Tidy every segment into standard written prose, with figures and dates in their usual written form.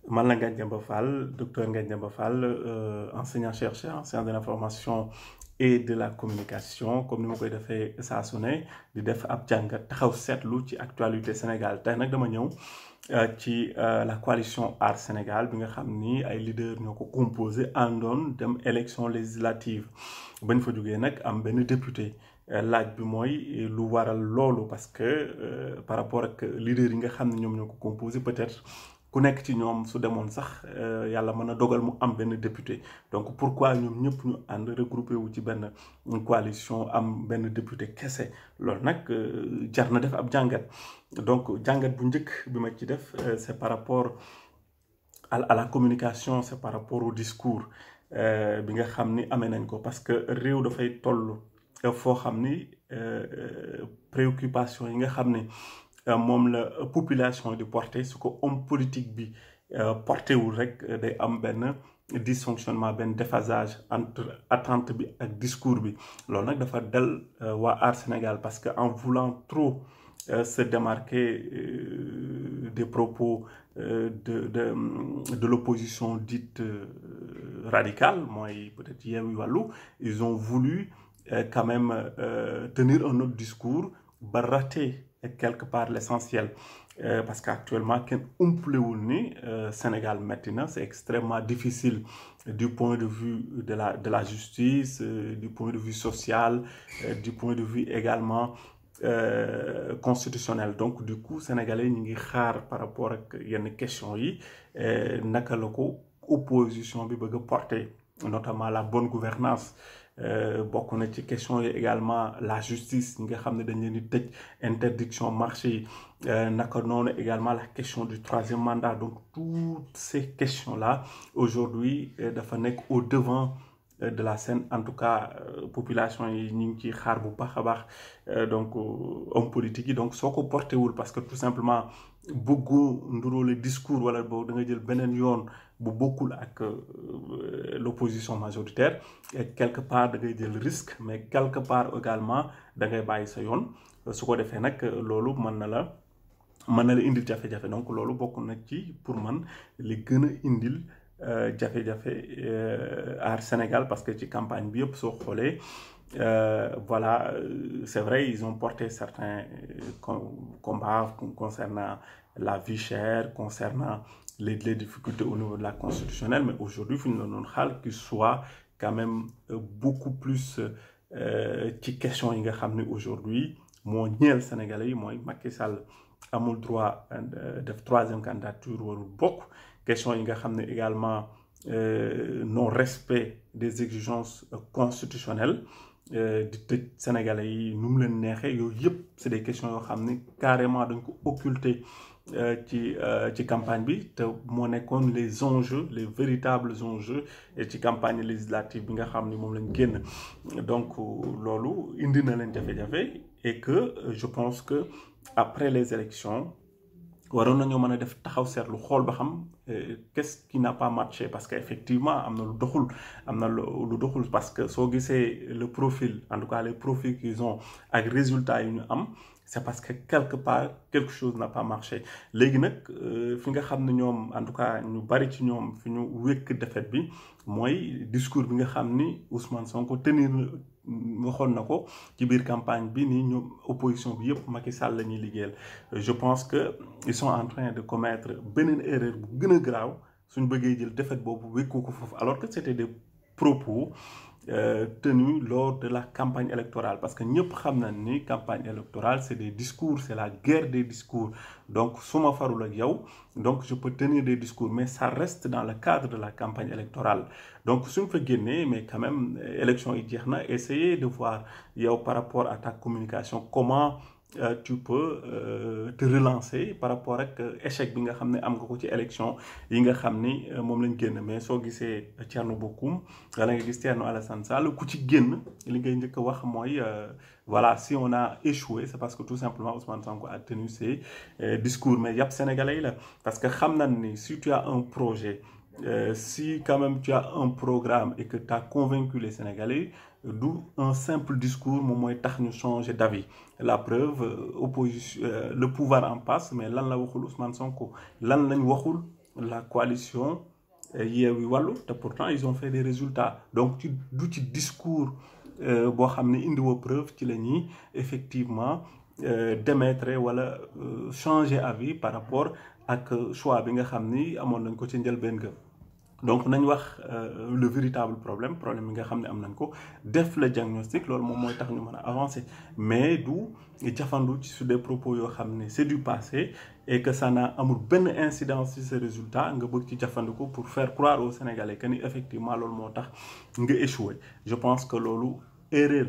Man la Ngagne Demba Fall, docteur Ngagne Demba Fall, enseignant-chercheur en sciences de l'information et de la communication comme ni ma koy defee saa su ne di def ab jàngat taxaw seetlu ci actualité Sénégal tey nag dama ñëw ci la coalition Aar Sénégal bi nga xam ni ay leaders ñoo ko composé àndoon dem élection législative bañ fa jógee nag am benn député. Laaj bi mooy lu waral loolu parce que par rapport ak leaders yi nga xam ne ñoom ñoo ko composé peut-être ku nekk ci ñoom su demoon sax yàlla mën a dogal mu am benn député donc pourquoi ñoom ñëpp ñu ànd regroupé wu ci benn coalition am benn député kese loolu nag jar na def ab jàngat donc jàngat bu njëkk bi ma ci def c'est par rapport à la communication c'est par rapport au discours bi nga xam ni amee nañ ko parce que réew dafay toll foo xam ni préoccupation yi nga xam ni moom la population di porté su ko homme politique bi porté wul rek day am benn dysfonctionnement benn déphasage entre attente bi ak discours bi loolu nag dafa dal waa Aar Sénégal parce que en voulant trop se démarquer des propos de l'opposition dite radicale mooy peut-être Yewwi Wallu ils ont voulu quand même tenir un autre discours ba rater quelque part l'essentiel parce qu'actuellement kenn umpalewul ni Sénégal metti na c'est extrêmement difficile du point de vue de la justice du point de vue social du point de vue également constitutionnel donc du coup sénégalais ñu ngi xaar par rapport ak yenn questions yi naka la ko opposition bi bëgg a porter notamment la bonne gouvernance bokk na ci question yi également la justice ñi nga xam ne dañ leen di tëj interdiction marché yi naka noonu également la question du troisième mandat donc toutes ces questions là aujourd'hui dafa nekk au devant de la scène en tout cas population yi ñu ngi ciy xaar bu baax a baax donc homme politique yi donc soo ko porté wul parce que tout simplement bëggu nduróole discours wala boobu da nga jël beneen yoon bu bokkul ak l'opposition majoritaire et quelque part da ngay jël risque mais quelque part également da ngay bàyyi sa yoon su ko defee nag loolu mën na la indil jafe-jafe donc loolu bokk na ci pour man li gën a indil jafe-jafe Aar Sénégal parce que ci campagne bi yëpp soo xoolee voilà c'est vrai ils ont porté certains combats concernant la vie chère concernant les difficultés au niveau de la constitutionnelle mais aujourd'hui fi ñu la doon xaal qu'il soit quand même beaucoup plus ci question yi nga xam ne aujourd'hui moo ñeel Sénégalais yi mooy Macky Sall amul droit def troisième candidature warul bokk question yi nga xam ne également non respect des exigences constitutionnelles di tëj Sénégalais yi nu mu leen neexee yooyu yëpp c'est des questions yoo xam ne carrément dañ ko occulter ci campagne bi te moo nekkoon les enjeux les véritables enjeux ci campagne législative bi nga xam ni moom lañ génn donc loolu indi na leen jafe-jafe et que je pense que après les élections waroon nañoo mën a def taxaw seetlu xool ba xam qu'est-ce qui n'a pas marché parce que effectivement am na lu doxul am na lu doxul parce que soo gisee le profil en tout cas les profils qu'ils ont ak résultats yi ñu am c'est parce que quelque part quelque chose n'a pas marché léegi nag fi nga xam ne ñoom en tout cas ñu bari ci ñoom fi ñu wékk défaite bi mooy discours bi nga xam ni Ousmane Sonko tenir waxoon na ko ci biir campagne bi ni ñoom opposition bi yëpp Macky Sall la ñuy liggéeyal je pense que ils sont en train de commettre beneen erreur bu gën a graaw suñ bëggee jël défaite boobu wékku ko foofu alors que c'était des propos tenus lors de la campagne électorale parce que ñëpp xam nañ ni campagne électorale c'est des discours c'est la guerre des discours donc su ma farul ak yow donc je peux tenir des discours mais ça reste dans le cadre de la campagne électorale donc suñ fa génnee mais quand même élection yi jeex na essayer de voir yow par rapport à ta communication comment tu peux te relancer par rapport ak échec bi nga xam ne am nga ko ci élection yi nga xam ni moom lañ génn mais soo gisee Thierno Bocoum wala nga gis Thierno Alassane Sall ku ci génn li ngay njëkk a wax mooy voilà si on a échoué c'est parce que tout simplement Ousmane Sonko a tenu ses discours mais yàpp sénégalais yi la parce que xam nañ ni si tu as un projet si quand même tu as un programme et que tu as convaincu les Sénégalais du un simple discours moom mooy tax ñu changer d'avis la preuve opposition le pouvoir en passe mais lan la waxul Ousmane Sonko lan lañ waxul la coalition Yewwi Wallu te pourtant ils ont fait des résultats donc du ci discours boo xam ne indiwoo preuve ci la ñuy effectivement démettre wala changer avis par rapport ak choix bi nga xam ni amoon nañ ko ci njëlbeen ga donc nañ wax le véritable problème bi nga xam ne am nañ ko def le diagnostic loolu moom mooy tax ñu mën a avancer mais du jafandu ci su des propos yoo xam ne c'est du passé et que ça n'a amul benn incidence ci ce résultat nga bëgg ci jafandiku pour faire croire aux Sénégalais que ni effectivement loolu moo tax nga échoué je pense que loolu erreur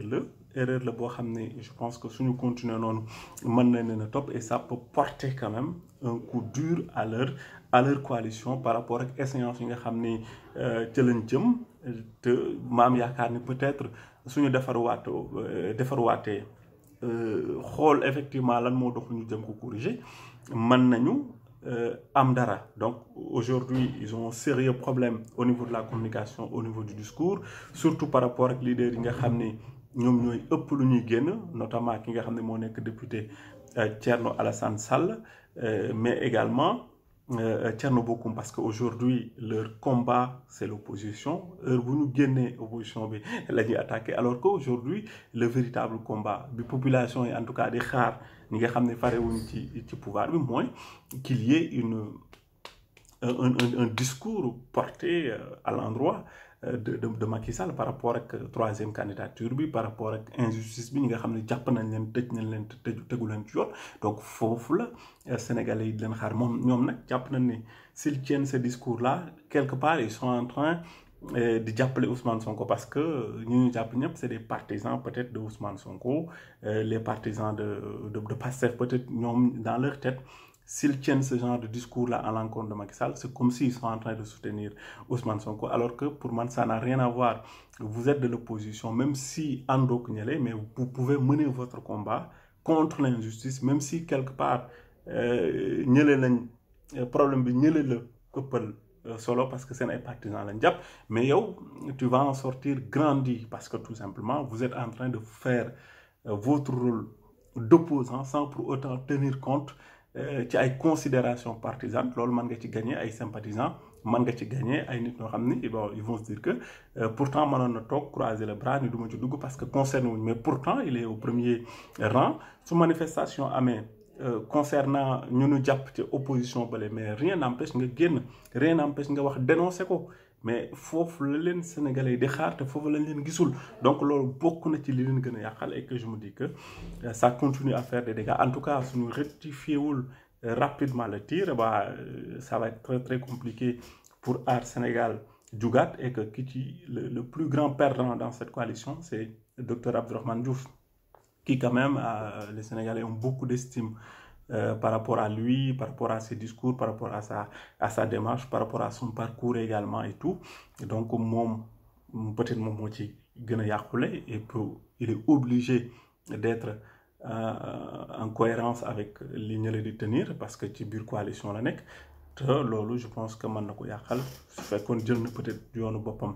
la boo xam ne je pense que suñu continuer noonu mën na leen a topp et ça peut porter quand même un coup dur à leur coalition par rapport ak échéance yi nga xam ni ca lañ jëm te maam yaakaar ni peut-être suñu defarwaatee xool effectivement lan moo dox ñu jëm ko corriger mën nañu am dara donc aujourd'hui ils ont un sérieux problème au niveau de la communication au niveau du discours surtout par rapport ak leader yi nga xam ni ñoom ñooy ëpp lu ñuy génn notamment ki nga xam ne moo nekk député Thierno Alassane Sall mais également Thierno Bocoum parce que aujourd'hui leur combat c'est l'opposition heure bu ñu génnee opposition bi la ñuy attaqué alors que aujourd'hui le véritable combat bi population yi en tout cas di xaar ñi nga xam ne farewuñ ci pouvoir bi mooy qu'il y ait un discours porté à l'endroit de Macky Sall par rapport ak troisième candidature bi par rapport ak injustice bi ñi nga xam ne jàpp nañ leen tëj nañ leen tegu leen ci yoon donc foofu la Sénégalais yi di leen xaar ñoom nag jàpp nañ ni s'ils tiennent ce discours là quelque part ils sont en train di jàppale Ousmane Sonko parce que ñu jàpp ñëpp c'est des partisans peut-être de Ousmane Sonko les partisans de Pastef peut-être ñoom dans leur tête s'ils tiennent ce genre de discours-là à l'encontre de Macky Sall, c'est comme s'ils sont en train de soutenir Ousmane Sonko, alors que pour moi, ça n'a rien à voir. Vous êtes de l'opposition, même si Ando Knyele, mais vous pouvez mener votre combat contre l'injustice, même si quelque part, problème bi ñële la ëppal solo parce que c'est un partisan lañ jàpp mais yow tu vas en sortir grandi parce que tout simplement vous êtes en train de faire votre rôle d'opposant sans pour autant tenir compte ci ay considérations partisanes loolu mën nga ci gagner ay sympathisants mën nga ci gagner ay nit ñoo xam ni bon ils vont se dire que pourtant mënoon na toog croiser les bras ni du ma ci dugg parce que concerné wuñ mais pourtant il est au premier rang su manifestation amee concernant ñu jàpp ci opposition bale mais rien n'empêche nga génn rien n'empêche nga wax dénoncer ko mais foofu la leen Sénégalais di xaar te foofu lañ leen gisul donc loolu bokk na ci li leen gën a yàqal et que je me dis que ça continue à faire des dégâts en tout cas suñu rectifié wul rapidement le tir ça va être très très compliqué pour Aar Sénégal jugaat et que le plus grand perdant dans cette coalition c'est Dr Abdourahmane Diouf qui quand même les Sénégalais ont beaucoup d'estime par rapport à lui, par rapport à ses discours, par rapport à sa démarche, par rapport à son parcours également et tout. Et donc, peut-être mon moitié et il est obligé d'être en cohérence avec ligne de tenir parce que ci biir coalition la nekk te loolu je pense que mën na ko yàqal su fekkoon jël na peut-être yoonu boppam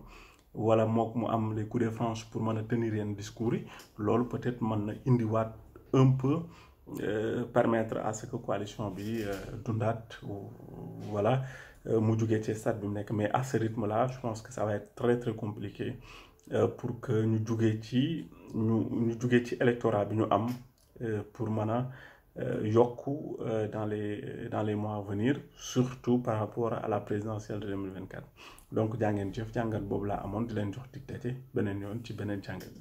wala mook mu am les coups de franche pour mën a tenir yenn discours yi loolu peut-être mën na indiwaat un peu permettre à ce que coalition bi dundaat voilà mu jugee ci stade bi mu nekk mais à ce rythme là je pense que ça va être très très compliqué pour que ñu jugee ci électorat bi ñu am pour mën a yokku dans les mois à venir surtout par rapport à la présidentielle de 2024 donc jaa ngeen jëf jàngat boobu laa amoon di leen jox dig daje beneen yoon ci beneen jàngat.